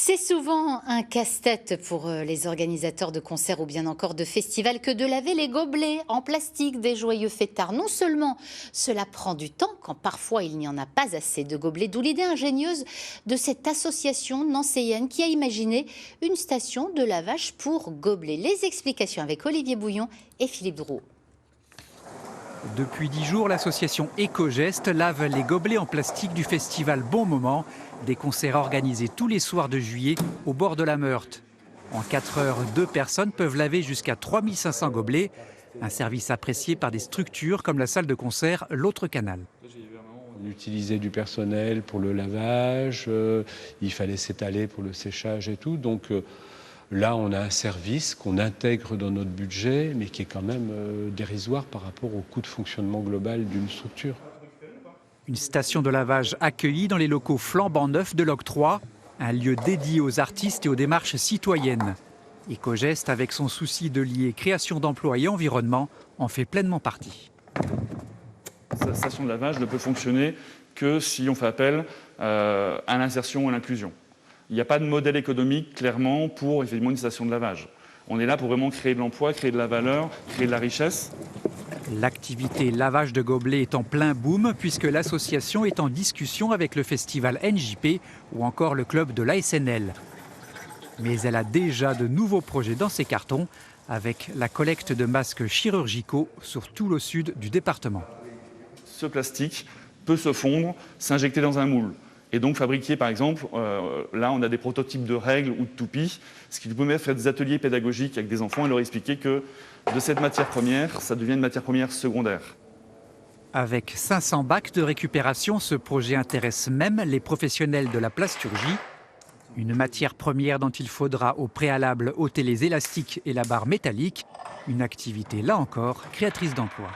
C'est souvent un casse-tête pour les organisateurs de concerts ou bien encore de festivals que de laver les gobelets en plastique des joyeux fêtards. Non seulement cela prend du temps quand parfois il n'y en a pas assez de gobelets, d'où l'idée ingénieuse de cette association nancéenne qui a imaginé une station de lavage pour gobelets. Les explications avec Olivier Bouillon et Philippe Drouot. Depuis 10 jours, l'association Éco-Geste lave les gobelets en plastique du festival Bon Moment, des concerts organisés tous les soirs de juillet au bord de la Meurthe. En 4 heures, 2 personnes peuvent laver jusqu'à 3500 gobelets, un service apprécié par des structures comme la salle de concert L'Autre Canal. On utilisait du personnel pour le lavage, il fallait s'étaler pour le séchage et tout. Donc là, on a un service qu'on intègre dans notre budget, mais qui est quand même dérisoire par rapport au coût de fonctionnement global d'une structure. Une station de lavage accueillie dans les locaux flambant neufs de l'Octroi, un lieu dédié aux artistes et aux démarches citoyennes. Éco-Geste, avec son souci de lier création d'emplois et environnement, en fait pleinement partie. Cette station de lavage ne peut fonctionner que si on fait appel à l'insertion et à l'inclusion. Il n'y a pas de modèle économique, clairement, pour effectivement une station de lavage. On est là pour vraiment créer de l'emploi, créer de la valeur, créer de la richesse. L'activité lavage de gobelets est en plein boom puisque l'association est en discussion avec le festival NJP ou encore le club de l'ASNL. Mais elle a déjà de nouveaux projets dans ses cartons avec la collecte de masques chirurgicaux sur tout le sud du département. Ce plastique peut se fondre, s'injecter dans un moule. Et donc fabriquer, par exemple, là on a des prototypes de règles ou de toupies, ce qui nous permet de faire des ateliers pédagogiques avec des enfants et leur expliquer que de cette matière première, ça devient une matière première secondaire. Avec 500 bacs de récupération, ce projet intéresse même les professionnels de la plasturgie. Une matière première dont il faudra au préalable ôter les élastiques et la barre métallique. Une activité, là encore, créatrice d'emplois.